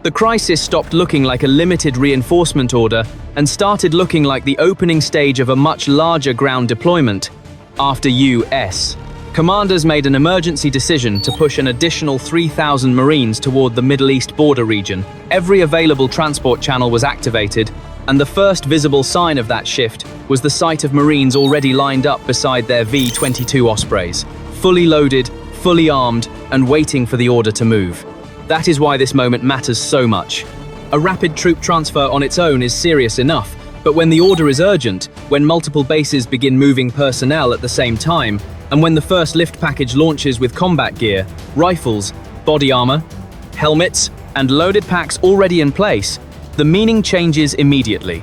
The crisis stopped looking like a limited reinforcement order and started looking like the opening stage of a much larger ground deployment. After U.S. commanders made an emergency decision to push an additional 3,000 Marines toward the Middle East border region. Every available transport channel was activated, and the first visible sign of that shift was the sight of Marines already lined up beside their V-22 Ospreys, fully loaded, fully armed, and waiting for the order to move. That is why this moment matters so much. A rapid troop transfer on its own is serious enough, but when the order is urgent, when multiple bases begin moving personnel at the same time, and when the first lift package launches with combat gear, rifles, body armor, helmets, and loaded packs already in place, the meaning changes immediately.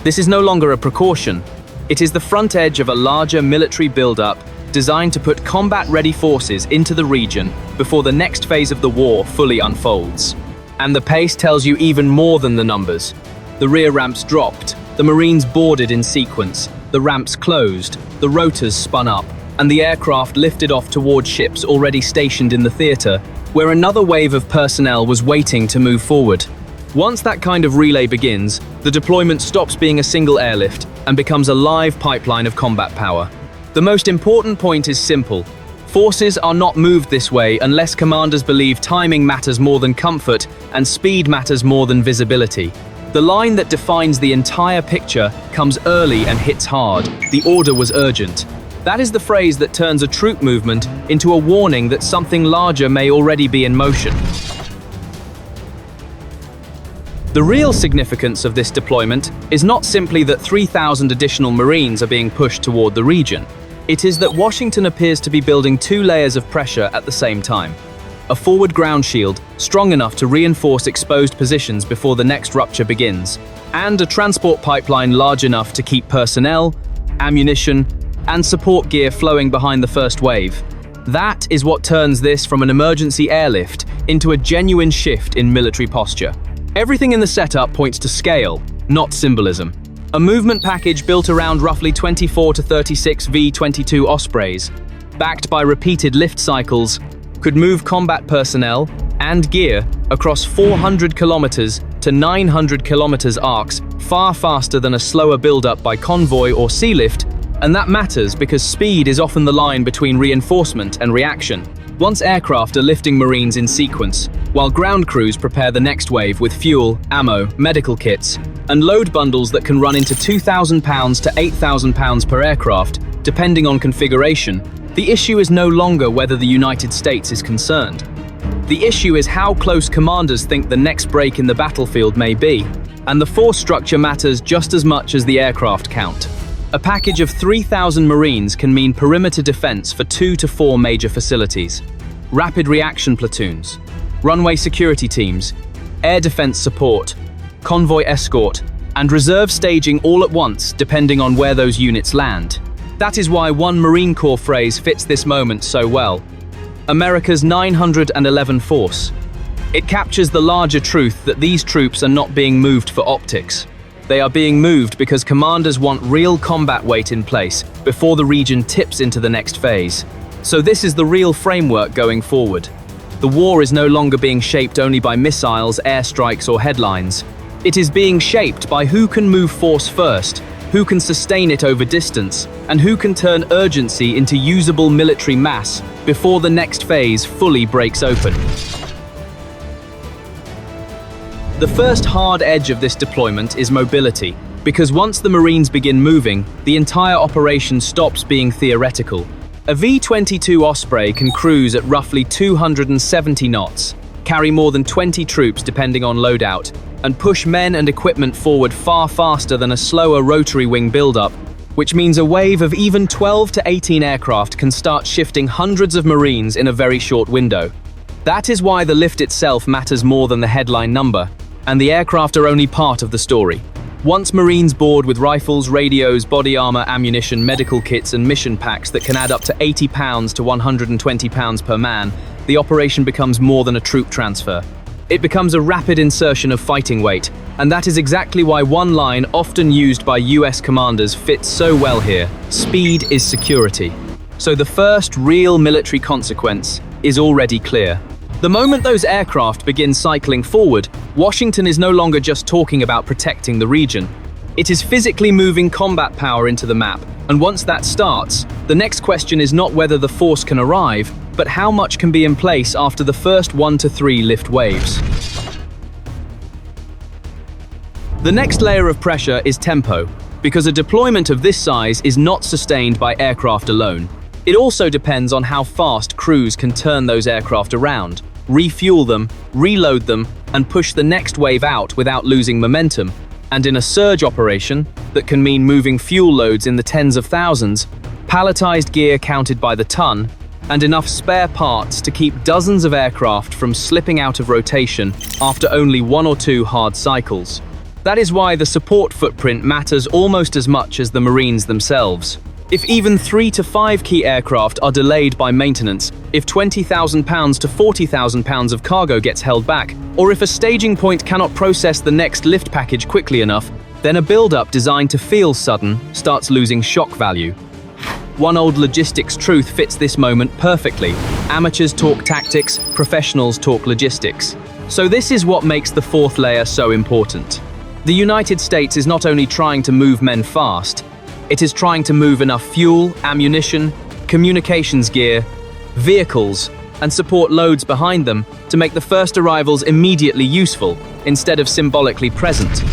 This is no longer a precaution. It is the front edge of a larger military buildup designed to put combat-ready forces into the region before the next phase of the war fully unfolds. And the pace tells you even more than the numbers. The rear ramps dropped, the Marines boarded in sequence, the ramps closed, the rotors spun up, and the aircraft lifted off toward ships already stationed in the theater, where another wave of personnel was waiting to move forward. Once that kind of relay begins, the deployment stops being a single airlift and becomes a live pipeline of combat power. The most important point is simple. Forces are not moved this way unless commanders believe timing matters more than comfort and speed matters more than visibility. The line that defines the entire picture comes early and hits hard. The order was urgent. That is the phrase that turns a troop movement into a warning that something larger may already be in motion. The real significance of this deployment is not simply that 3,000 additional Marines are being pushed toward the region. It is that Washington appears to be building two layers of pressure at the same time. A forward ground shield, strong enough to reinforce exposed positions before the next rupture begins, and a transport pipeline large enough to keep personnel, ammunition, and support gear flowing behind the first wave. That is what turns this from an emergency airlift into a genuine shift in military posture. Everything in the setup points to scale, not symbolism. A movement package built around roughly 24 to 36 V-22 Ospreys, backed by repeated lift cycles, could move combat personnel and gear across 400 kilometers to 900 kilometers arcs far faster than a slower buildup by convoy or sea lift. And that matters because speed is often the line between reinforcement and reaction. Once aircraft are lifting Marines in sequence, while ground crews prepare the next wave with fuel, ammo, medical kits, and load bundles that can run into 2,000 pounds to 8,000 pounds per aircraft, depending on configuration, the issue is no longer whether the United States is concerned. The issue is how close commanders think the next break in the battlefield may be, and the force structure matters just as much as the aircraft count. A package of 3,000 Marines can mean perimeter defense for 2 to 4 major facilities, rapid reaction platoons, runway security teams, air defense support, convoy escort, and reserve staging all at once depending on where those units land. That is why one Marine Corps phrase fits this moment so well: America's 911 Force. It captures the larger truth that these troops are not being moved for optics. They are being moved because commanders want real combat weight in place before the region tips into the next phase. So this is the real framework going forward. The war is no longer being shaped only by missiles, airstrikes, or headlines. It is being shaped by who can move force first, who can sustain it over distance, and who can turn urgency into usable military mass before the next phase fully breaks open. The first hard edge of this deployment is mobility, because once the Marines begin moving, the entire operation stops being theoretical. A V-22 Osprey can cruise at roughly 270 knots, carry more than 20 troops depending on loadout, and push men and equipment forward far faster than a slower rotary wing buildup, which means a wave of even 12 to 18 aircraft can start shifting hundreds of Marines in a very short window. That is why the lift itself matters more than the headline number, and the aircraft are only part of the story. Once Marines board with rifles, radios, body armor, ammunition, medical kits, and mission packs that can add up to 80 pounds to 120 pounds per man, the operation becomes more than a troop transfer. It becomes a rapid insertion of fighting weight, and that is exactly why one line often used by US commanders fits so well here: speed is security. So the first real military consequence is already clear. The moment those aircraft begin cycling forward, Washington is no longer just talking about protecting the region. It is physically moving combat power into the map, and once that starts, the next question is not whether the force can arrive, but how much can be in place after the first 1 to 3 lift waves. The next layer of pressure is tempo, because a deployment of this size is not sustained by aircraft alone. It also depends on how fast crews can turn those aircraft around, refuel them, reload them, and push the next wave out without losing momentum. And in a surge operation, that can mean moving fuel loads in the tens of thousands, palletized gear counted by the ton, and enough spare parts to keep dozens of aircraft from slipping out of rotation after only 1 or 2 hard cycles. That is why the support footprint matters almost as much as the Marines themselves. If even 3 to 5 key aircraft are delayed by maintenance, if 20,000 pounds to 40,000 pounds of cargo gets held back, or if a staging point cannot process the next lift package quickly enough, then a build-up designed to feel sudden starts losing shock value. One old logistics truth fits this moment perfectly. Amateurs talk tactics, professionals talk logistics. So this is what makes the 4th layer so important. The United States is not only trying to move men fast, it is trying to move enough fuel, ammunition, communications gear, vehicles, and support loads behind them to make the first arrivals immediately useful, instead of symbolically present.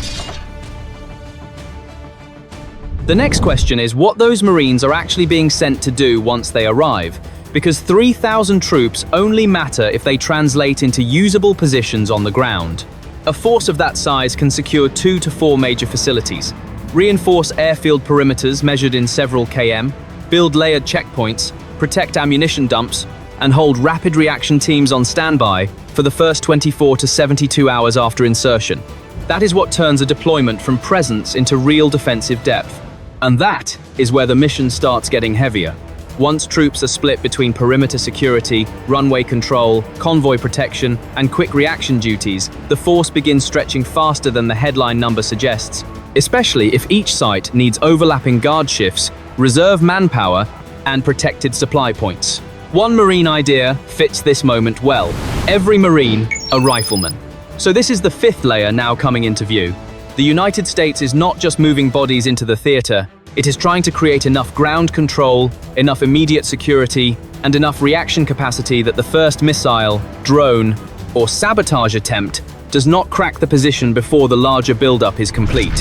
The next question is what those Marines are actually being sent to do once they arrive, because 3,000 troops only matter if they translate into usable positions on the ground. A force of that size can secure 2 to 4 major facilities, reinforce airfield perimeters measured in several km, build layered checkpoints, protect ammunition dumps, and hold rapid reaction teams on standby for the first 24 to 72 hours after insertion. That is what turns a deployment from presence into real defensive depth. And that is where the mission starts getting heavier. Once troops are split between perimeter security, runway control, convoy protection, and quick reaction duties, the force begins stretching faster than the headline number suggests, especially if each site needs overlapping guard shifts, reserve manpower, and protected supply points. One Marine idea fits this moment well. Every Marine, a rifleman. So this is the 5th layer now coming into view. The United States is not just moving bodies into the theater, it is trying to create enough ground control, enough immediate security, and enough reaction capacity that the first missile, drone, or sabotage attempt does not crack the position before the larger buildup is complete.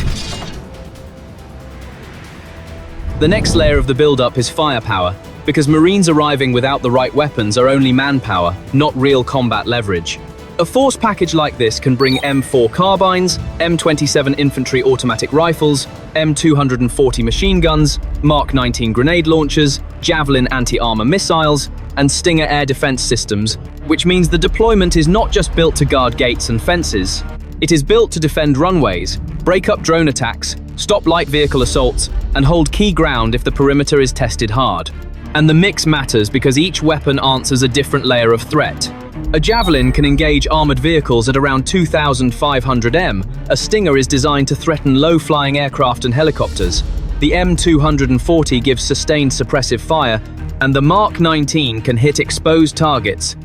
The next layer of the buildup is firepower, because Marines arriving without the right weapons are only manpower, not real combat leverage. A force package like this can bring M4 carbines, M27 infantry automatic rifles, M240 machine guns, Mark 19 grenade launchers, Javelin anti-armor missiles, and Stinger air defense systems, which means the deployment is not just built to guard gates and fences. It is built to defend runways, break up drone attacks, stop light vehicle assaults, and hold key ground if the perimeter is tested hard. And the mix matters because each weapon answers a different layer of threat. A Javelin can engage armored vehicles at around 2,500 m. A Stinger is designed to threaten low-flying aircraft and helicopters. The M240 gives sustained suppressive fire, and the Mark 19 can hit exposed targets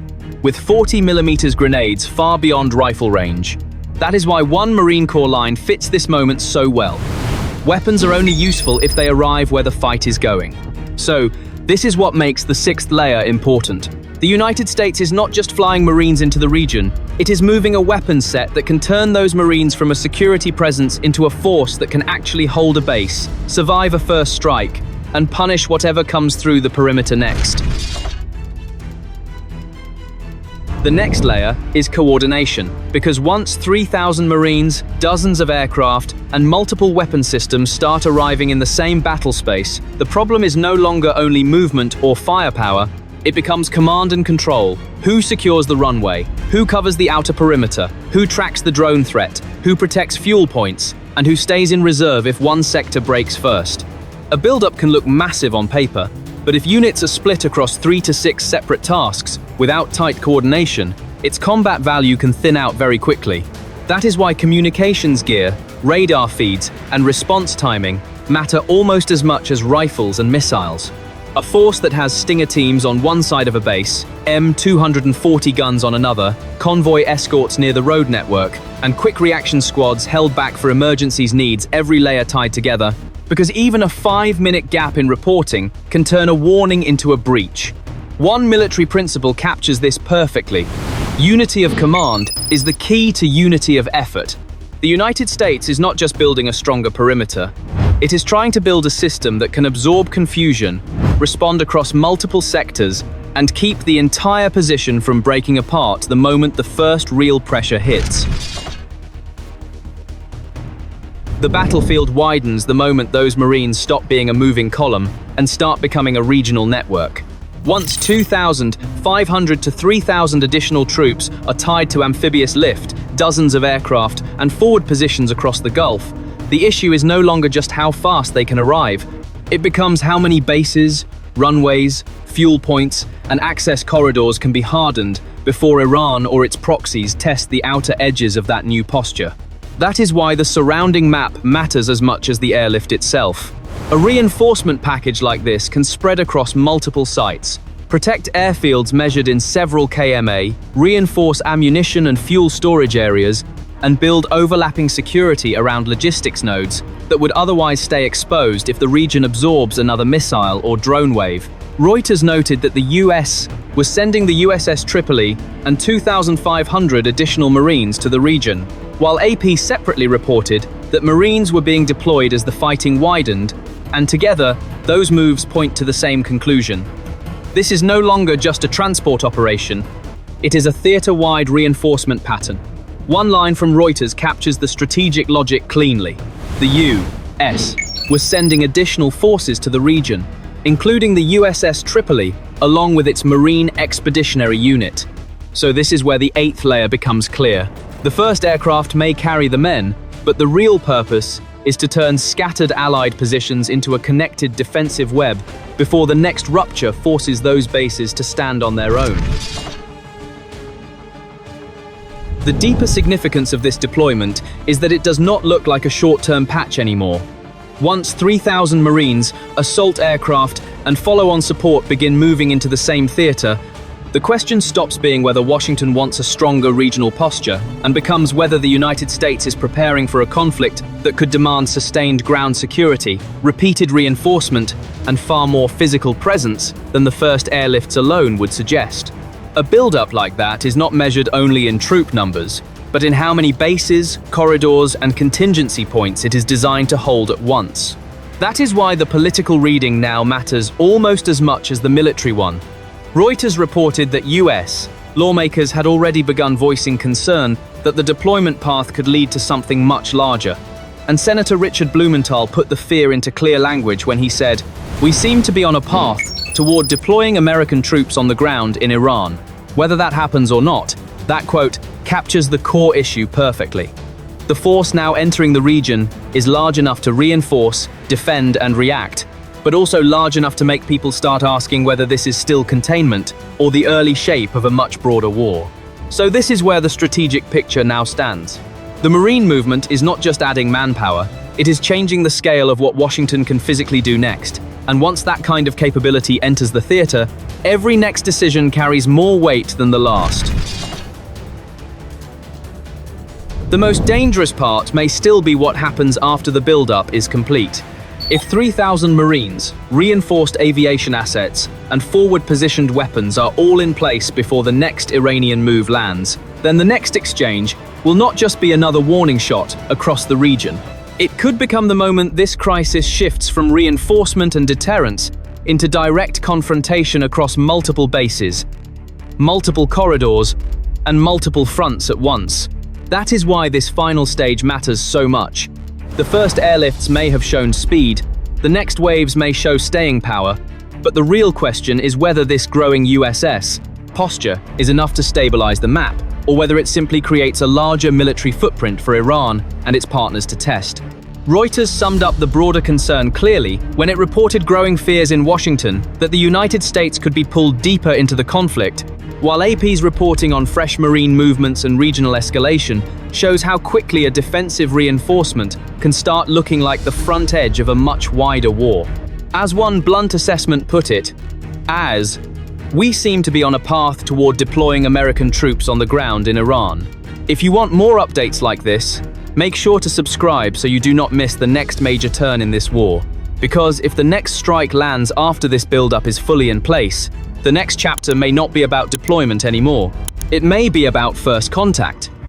with 40mm grenades far beyond rifle range. That is why one Marine Corps line fits this moment so well. Weapons are only useful if they arrive where the fight is going. So, this is what makes the 6th layer important. The United States is not just flying Marines into the region, it is moving a weapons set that can turn those Marines from a security presence into a force that can actually hold a base, survive a first strike, and punish whatever comes through the perimeter next. The next layer is coordination, because once 3,000 Marines, dozens of aircraft, and multiple weapon systems start arriving in the same battle space, the problem is no longer only movement or firepower, it becomes command and control. Who secures the runway? Who covers the outer perimeter? Who tracks the drone threat? Who protects fuel points? And who stays in reserve if one sector breaks first? A buildup can look massive on paper, but if units are split across 3 to 6 separate tasks without tight coordination, its combat value can thin out very quickly. That is why communications gear, radar feeds, and response timing matter almost as much as rifles and missiles. A force that has Stinger teams on one side of a base, M240 guns on another, convoy escorts near the road network, and quick reaction squads held back for emergencies needs every layer tied together, because even a 5-minute gap in reporting can turn a warning into a breach. One military principle captures this perfectly. Unity of command is the key to unity of effort. The United States is not just building a stronger perimeter. It is trying to build a system that can absorb confusion, respond across multiple sectors, and keep the entire position from breaking apart the moment the first real pressure hits. The battlefield widens the moment those Marines stop being a moving column and start becoming a regional network. Once 2,500 to 3,000 additional troops are tied to amphibious lift, dozens of aircraft, and forward positions across the Gulf, the issue is no longer just how fast they can arrive. It becomes how many bases, runways, fuel points, and access corridors can be hardened before Iran or its proxies test the outer edges of that new posture. That is why the surrounding map matters as much as the airlift itself. A reinforcement package like this can spread across multiple sites, protect airfields measured in several km, reinforce ammunition and fuel storage areas, and build overlapping security around logistics nodes that would otherwise stay exposed if the region absorbs another missile or drone wave. Reuters noted that the US was sending the USS Tripoli and 2,500 additional Marines to the region, while AP separately reported that Marines were being deployed as the fighting widened, and together, those moves point to the same conclusion. This is no longer just a transport operation, it is a theater-wide reinforcement pattern. One line from Reuters captures the strategic logic cleanly. The U.S. was sending additional forces to the region, including the USS Tripoli, along with its Marine Expeditionary Unit. So this is where the 8th layer becomes clear. The first aircraft may carry the men, but the real purpose is to turn scattered Allied positions into a connected defensive web before the next rupture forces those bases to stand on their own. The deeper significance of this deployment is that it does not look like a short-term patch anymore. Once 3,000 Marines, assault aircraft, and follow-on support begin moving into the same theater, the question stops being whether Washington wants a stronger regional posture and becomes whether the United States is preparing for a conflict that could demand sustained ground security, repeated reinforcement, and far more physical presence than the first airlifts alone would suggest. A buildup like that is not measured only in troop numbers, but in how many bases, corridors, and contingency points it is designed to hold at once. That is why the political reading now matters almost as much as the military one. Reuters reported that US lawmakers had already begun voicing concern that the deployment path could lead to something much larger. And Senator Richard Blumenthal put the fear into clear language when he said, "We seem to be on a path toward deploying American troops on the ground in Iran. Whether that happens or not," that quote captures the core issue perfectly. The force now entering the region is large enough to reinforce, defend, and react, but also large enough to make people start asking whether this is still containment or the early shape of a much broader war. So this is where the strategic picture now stands. The Marine movement is not just adding manpower, it is changing the scale of what Washington can physically do next. And once that kind of capability enters the theater, every next decision carries more weight than the last. The most dangerous part may still be what happens after the buildup is complete. If 3,000 Marines, reinforced aviation assets, and forward-positioned weapons are all in place before the next Iranian move lands, then the next exchange will not just be another warning shot across the region. It could become the moment this crisis shifts from reinforcement and deterrence into direct confrontation across multiple bases, multiple corridors, and multiple fronts at once. That is why this final stage matters so much. The first airlifts may have shown speed, the next waves may show staying power, but the real question is whether this growing USS posture is enough to stabilize the map, or whether it simply creates a larger military footprint for Iran and its partners to test. Reuters summed up the broader concern clearly when it reported growing fears in Washington that the United States could be pulled deeper into the conflict, while AP's reporting on fresh Marine movements and regional escalation shows how quickly a defensive reinforcement can start looking like the front edge of a much wider war. As one blunt assessment put it, we seem to be on a path toward deploying American troops on the ground in Iran. If you want more updates like this, make sure to subscribe so you do not miss the next major turn in this war. Because if the next strike lands after this buildup is fully in place, the next chapter may not be about deployment anymore. It may be about first contact.